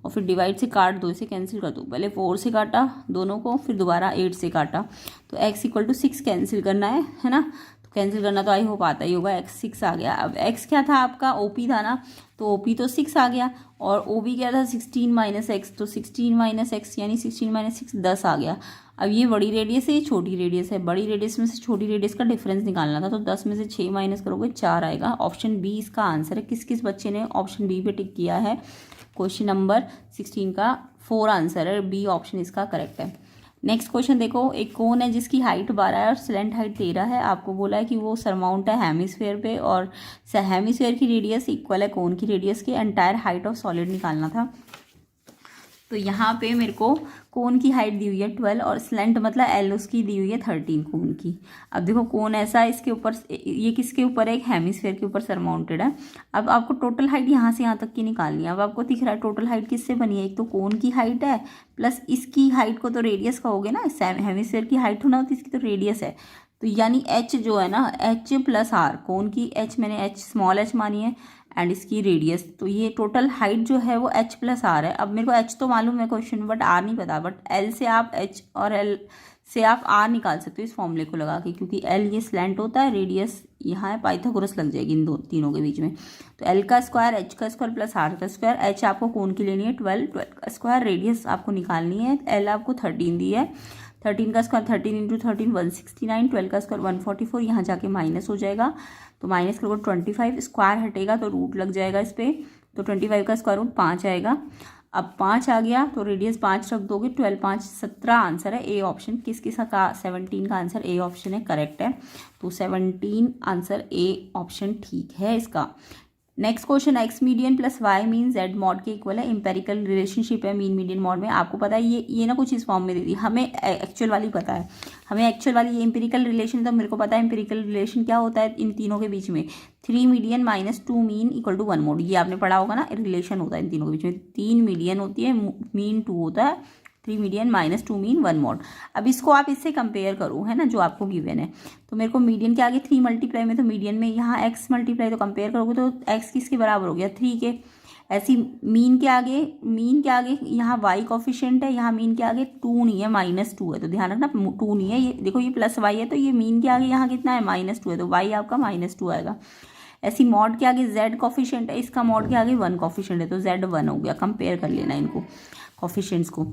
और फिर डिवाइड से काट दो, इसे कैंसिल कर दो, पहले 4 से काटा दोनों को, फिर दोबारा 8 से काटा, तो एक्स इक्वल टू 6 कैंसिल करना है ना, तो कैंसिल करना तो आई होप आता ही होगा, एक्स 6 आ गया। अब एक्स क्या था आपका, ओपी था ना, तो ओपी तो 6 आ गया, और ओबी क्या था 16 माइनस एक्स, तो 16 माइनस एक्स यानी 16 माइनस 6 10 आ गया। अब ये बड़ी रेडियस है, ये छोटी रेडियस है, बड़ी रेडियस में से छोटी रेडियस का डिफरेंस निकालना था, तो 10 में से 6 माइनस करोगे 4 आएगा। ऑप्शन बी इसका आंसर है। किस किस बच्चे ने ऑप्शन बी पे टिक किया है, क्वेश्चन नंबर 16 का 4 आंसर है, बी ऑप्शन इसका करेक्ट है। नेक्स्ट क्वेश्चन देखो, एक कोन है जिसकी हाइट 12 है और स्लेंट हाइट 13 है, आपको बोला है कि वो सरमाउंट है हेमिस्फेयर पे और हेमिस्फेयर की रेडियस इक्वल है कोन की रेडियस के, एंटायर हाइट ऑफ सॉलिड निकालना था। तो यहाँ पे मेरे को कोन की हाइट दी हुई है 12 और स्लेंट मतलब एल उसकी दी हुई है 13 कोन की। अब देखो कोन ऐसा है, इसके ऊपर ये किसके ऊपर है, एक हेमिस्फेयर के ऊपर सरमाउंटेड है। अब आपको टोटल हाइट यहाँ से यहाँ तक की निकालनी है। अब आपको दिख रहा है टोटल हाइट किससे बनी है, एक तो कोन की हाइट है प्लस इसकी हाइट को तो रेडियस कहोगे ना, हेमिस्फेयर की हाइट होना होती इसकी तो रेडियस है, तो यानी एच जो है ना, एच प्लस आर, कोन की एच मैंने एच स्मॉल एच मानी है एंड इसकी रेडियस, तो ये टोटल हाइट जो है वो एच प्लस आर है। अब मेरे को एच तो मालूम है क्वेश्चन में, बट आर नहीं पता, बट एल से आप एच और एल से आप आर निकाल सकते हो इस फॉर्मूले को लगा के, क्योंकि एल ये स्लैंट होता है, रेडियस यहाँ है, पाइथागोरस लग जाएगी इन दो तीनों के बीच में। तो एल का स्क्वायर एच का स्क्वायर प्लस आर का स्क्वायर, एच आपको कोन की लेनी है 12 का स्क्वायर, रेडियस आपको निकालनी है, एल आपको 13 दी है, 13 का स्क्वायर 13 इंटू 13 169, 12 का स्क्वायर 144, यहाँ जाके माइनस हो जाएगा, तो माइनस करोगे 25, स्क्वायर हटेगा तो रूट लग जाएगा इस पर, तो 25 का स्क्वायर रूट 5 आएगा। अब 5 आ गया तो रेडियस 5 रख दोगे, 12 5 17 आंसर है, ए ऑप्शन। किस किस का 17 का आंसर ए ऑप्शन है, करेक्ट है, तो 17 आंसर ए ऑप्शन ठीक है इसका। Next question, x median plus y mean z mode के इक्वल है, इंपेरिकल रिलेशनशिप है मीन मीडियन मॉड में, आपको पता है ये ना कुछ इस फॉर्म में दे दी, हमें एक्चुअल वाली पता है, हमें एक्चुअल वाली ये इंपेरिकल रिलेशन, तो मेरे को पता है इंपेरिकल रिलेशन क्या होता है इन तीनों के बीच में, 3 median minus 2 mean equal to 1 mode, ये आपने पढ़ा होगा ना, रिलेशन होता है इन तीनों के बीच में, 3 मीडियन होती है, मीन 2 होता है, 3 मीडियन माइनस 2 मीन 1 मॉड। अब इसको आप इससे कंपेयर करो, है ना, जो आपको गिवन है। तो मेरे को मीडियन के आगे 3 मल्टीप्लाई में, तो मीडियन में यहाँ x मल्टीप्लाई, तो कंपेयर करोगे तो x किसके बराबर हो गया 3 के। ऐसी मीन के आगे यहाँ y कॉफिशिएंट है, यहाँ मीन के आगे 2 नहीं है, -2 है। तो ध्यान रखना 2 नहीं है, ये देखो ये प्लस y है, तो ये मीन के आगे यहाँ कितना है -2 है, तो y आपका -2 आएगा। ऐसी मॉड के आगे z कॉफिशिएंट है, इसका मॉड के आगे 1 कॉफिशिएंट है, तो z 1 हो गया। कंपेयर कर लेना इनको कॉफिशिएंट्स को।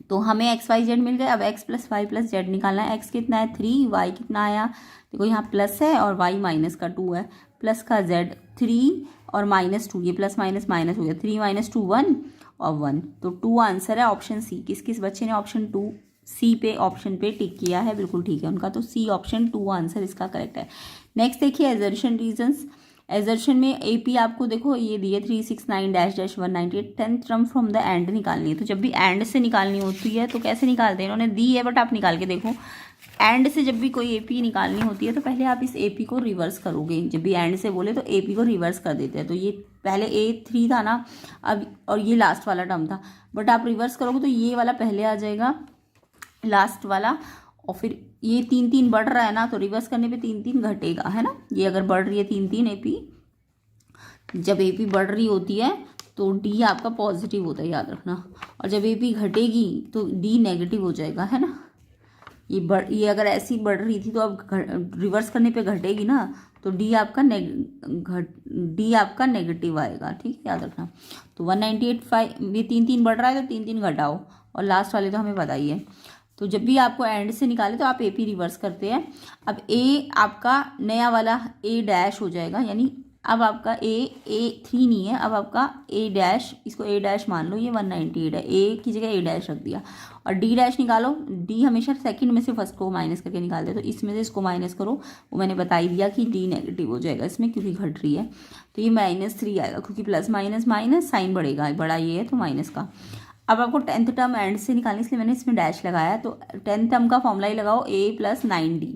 तो हमें एक्स वाई जेड मिल गए। अब x plus y plus z निकालना है। x कितना है 3, y कितना आया, देखो यहाँ प्लस है और y माइनस का 2 है, प्लस का z 3 और -2, ये प्लस माइनस माइनस हो गया, 3 - 2 1 और 1, तो 2 आंसर है ऑप्शन सी। किस किस बच्चे ने ऑप्शन 2 सी पे ऑप्शन पे टिक किया है, बिल्कुल ठीक है उनका, तो सी ऑप्शन 2 आंसर इसका करेक्ट है। नेक्स्ट देखिए एजर्शन रीजंस। एजर्शन में एपी आपको देखो ये दिए 369 - 198, 10th term from the end निकालनी है। तो जब भी एंड से निकालनी होती है तो कैसे निकालते हैं, इन्होंने दी है बट आप निकाल के देखो। एंड से जब भी कोई एपी निकालनी होती है तो पहले आप इस एपी को रिवर्स करोगे। जब भी एंड से बोले तो एपी को रिवर्स कर देते हैं। तो ये पहले A3 था ना, अब और ये लास्ट वाला टर्म था, बट आप रिवर्स करोगे तो ये वाला पहले आ जाएगा लास्ट वाला, और फिर ये 3 बढ़ रहा है ना, तो रिवर्स करने पे 3 घटेगा, है ना। ये अगर बढ़ रही है 3 एपी, जब एपी बढ़ रही होती है तो डी आपका पॉजिटिव होता है, याद रखना। और जब एपी घटेगी तो डी नेगेटिव हो जाएगा, है ना। ये अगर ऐसी बढ़ रही थी तो अब रिवर्स करने पे घटेगी ना, तो डी आपका नेगेटिव आएगा, ठीक है, याद रखना। तो 198.5 ये 3 बढ़ रहा है तो 3 घटाओ, और लास्ट वाले तो हमें पता ही है। तो जब भी आपको एंड से निकाले तो आप एपी रिवर्स करते हैं। अब ए आपका नया वाला ए डैश हो जाएगा, यानी अब आपका A3 नहीं है, अब आपका ए डैश, इसको ए डैश मान लो, ये 198 है, ए की जगह ए डैश रख दिया। और डी डैश निकालो, डी हमेशा सेकंड में से फर्स्ट को माइनस करके निकालते हैं, तो इसमें से इसको माइनस करो, वो मैंने बता ही दिया कि डी नेगेटिव हो जाएगा इसमें, क्योंकि घट रही है। तो ये -3 आएगा, क्योंकि प्लस माइनस माइनस साइन बढ़ेगा, बड़ा ये है तो माइनस का। अब आपको 10th टर्म एंड से निकालने, इसलिए मैंने इसमें डैश लगाया। तो 10th टर्म का फॉर्मूला ही लगाओ a + 9d।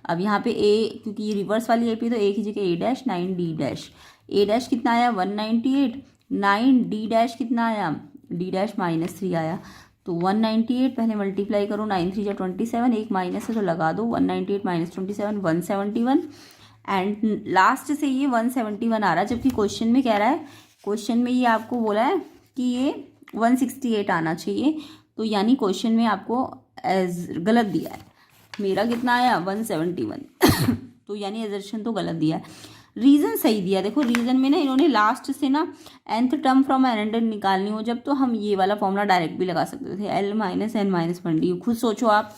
अब यहाँ पे a, क्योंकि ये रिवर्स वाली एपी, तो a की जगह a dash 9d dash. a dash कितना आया 198, 9d डैश कितना आया, d डैश -3 आया। तो 198 पहले मल्टीप्लाई करो, 9 3 = 27, एक माइनस है तो लगा दो, 198 - 27 171, एंड लास्ट से ये 171 आ रहा है, जबकि क्वेश्चन में कह रहा है, क्वेश्चन में ये आपको बोला है कि ये 168 आना चाहिए। तो यानी क्वेश्चन में आपको गलत दिया है। मेरा कितना आया 171 तो यानी एजर्शन तो गलत दिया है। रीज़न सही दिया, देखो रीज़न में ना इन्होंने लास्ट से ना nth टर्म फ्रॉम एंड निकालनी हो जब, तो हम ये वाला फॉर्मूला डायरेक्ट भी लगा सकते थे, L - n - 1d। खुद सोचो आप,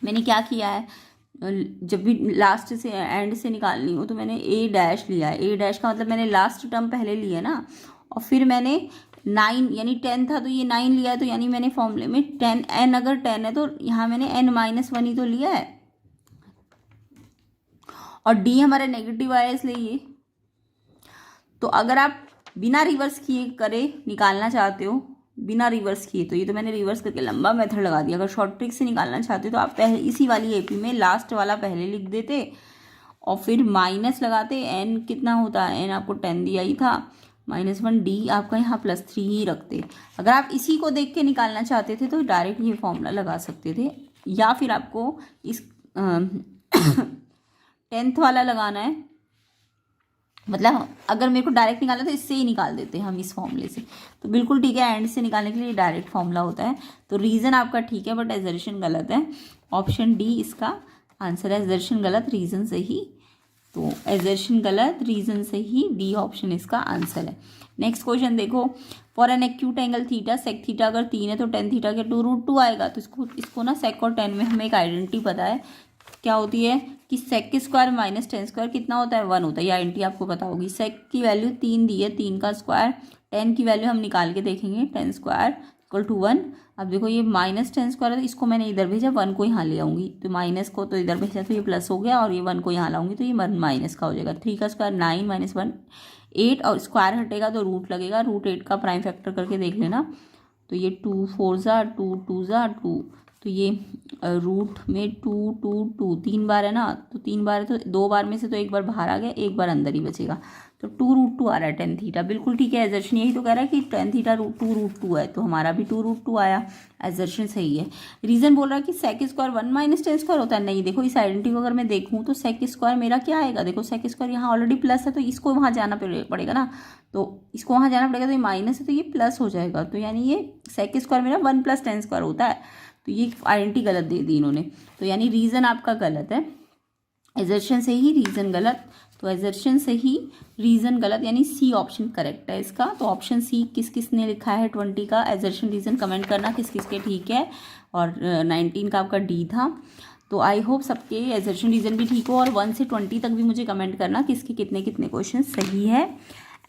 मैंने क्या किया है, जब भी लास्ट से एंड से निकालनी हो तो मैंने ए डैश लिया है। ए डैश का मतलब मैंने लास्ट टर्म पहले लिया ना, और फिर मैंने 9 यानी 10 था तो ये 9 लिया है, तो यानी मैंने फॉर्मूले में 10 n अगर 10 है तो यहाँ मैंने n - 1 ही तो लिया है, और d हमारा नेगेटिव आया इसलिए ये। तो अगर आप बिना रिवर्स किए करे निकालना चाहते हो, बिना रिवर्स किए, तो ये तो मैंने रिवर्स करके लंबा मेथड लगा दिया। अगर शॉर्ट ट्रिक से निकालना चाहते हो तो आप पहले इसी वाली एपी में लास्ट वाला पहले लिख देते और फिर माइनस लगाते। n कितना होता है, n आपको 10 दिया ही था, -1d आपका यहाँ +3 ही रखते। अगर आप इसी को देख के निकालना चाहते थे तो डायरेक्ट ये फॉर्मूला लगा सकते थे, या फिर आपको इस 10th वाला लगाना है, मतलब अगर मेरे को डायरेक्ट निकालना तो इससे ही निकाल देते हैं हम, इस फॉर्मूले से। तो बिल्कुल ठीक है, एंड से निकालने के लिए डायरेक्ट फॉर्मूला होता है। तो रीज़न आपका ठीक है बट एजर्शन गलत है। ऑप्शन डी इसका आंसर है, एजर्शन गलत रीज़न सही। तो एजर्शन गलत रीज़न सही, डी ऑप्शन इसका आंसर है। नेक्स्ट क्वेश्चन देखो, for an acute angle theta, sec theta अगर 3 है तो tan थीटा के 2√2 आएगा। तो इसको ना सेक और tan में हमें एक आइडेंटिटी पता है, क्या होती है कि सेक के स्क्वायर माइनस tan स्क्वायर कितना होता है 1 होता है। ये आइडेंटिटी आपको पता होगी। सेक की वैल्यू 3 दी है, 3 का स्क्वायर, tan की वैल्यू हम निकाल के देखेंगे, tan स्क्वायर = 1। अब देखो ये -tan स्क्वायर है तो इसको मैंने इधर भेजा, 1 को यहाँ ले आऊँगी, तो माइनस को तो इधर भेजा तो ये प्लस हो गया, और ये 1 को यहाँ लाऊंगी तो ये माइनस का हो जाएगा। 3 का स्क्वायर 9 - 1 8, और स्क्वायर हटेगा तो रूट लगेगा, √8 का प्राइम फैक्टर करके देख लेना। तो ये 2 4 = 2 2 = 2, तो ये रूट में 2 2 2 3 बार है ना, तो 3 बार है तो 2 बार में से तो एक बार बाहर आ गया, एक बार अंदर ही बचेगा, तो 2√2 आ रहा है tan थीटा। बिल्कुल ठीक है, एजर्शन यही तो कह रहा है कि tan थीटा 2√2 है, तो हमारा भी 2√2 आया, एजर्शन सही है। रीज़न बोल रहा है कि sec square 1 minus tan square होता है, नहीं देखो इस आइडेंटिटी को अगर मैं देखूँ तो सेक स्क्वायर मेरा क्या आएगा, देखो सेक स्क्वायर यहाँ ऑलरेडी प्लस है तो इसको वहाँ जाना पड़ेगा ना, तो इसको वहाँ जाना पड़ेगा, तो ये माइनस है तो ये प्लस हो जाएगा, तो यानी ये सेक स्क्वायर मेरा 1 + tan स्क्वायर होता है, तो ये आइडेंटिटी गलत दे दी इन्होंने, तो यानी रीज़न आपका गलत है, एजर्शन से ही रीज़न गलत, तो एजर्शन से ही रीज़न गलत, यानी सी ऑप्शन करेक्ट है इसका। तो ऑप्शन सी किस किस ने लिखा है 20 का एजर्शन रीज़न कमेंट करना किस किस के ठीक है, और 19 का आपका डी था। तो आई होप सबके एजर्शन रीज़न भी ठीक हो, और 1 से 20 तक भी मुझे कमेंट करना किसके कितने कितने क्वेश्चन सही है।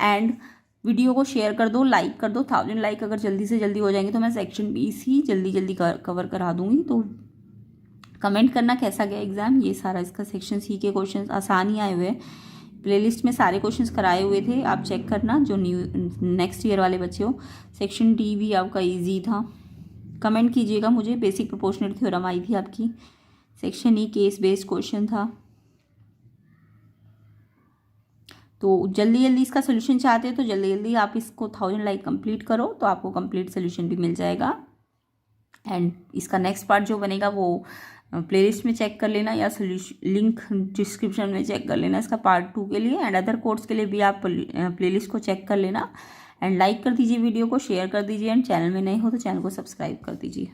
एंड वीडियो को शेयर कर दो, लाइक कर दो, 1000 लाइक अगर जल्दी से जल्दी हो जाएंगे तो मैं सेक्शन 20 ही जल्दी जल्दी कवर करा दूंगी। तो कमेंट करना कैसा गया एग्ज़ाम, ये सारा इसका सेक्शन सी के क्वेश्चंस आसान ही आए हुए हैं, प्लेलिस्ट में सारे क्वेश्चंस कराए हुए थे, आप चेक करना जो नेक्स्ट ईयर वाले बच्चे हो। सेक्शन डी भी आपका इजी था, कमेंट कीजिएगा मुझे। बेसिक प्रोपोर्शनल थ्योरम आई थी आपकी। Section E case based question था। तो जल्दी जल्दी इसका सोल्यूशन चाहते हो तो जल्दी जल्दी आप इसको 1000 लाइक कंप्लीट करो, तो आपको कंप्लीट सोल्यूशन भी मिल जाएगा। एंड इसका नेक्स्ट पार्ट जो बनेगा वो प्लेलिस्ट में चेक कर लेना, या लिंक डिस्क्रिप्शन में चेक कर लेना इसका पार्ट 2 के लिए। एंड अदर कोर्स के लिए भी आप प्लेलिस्ट को चेक कर लेना। एंड लाइक कर दीजिए वीडियो को, शेयर कर दीजिए, एंड चैनल में नए हो तो चैनल को सब्सक्राइब कर दीजिए।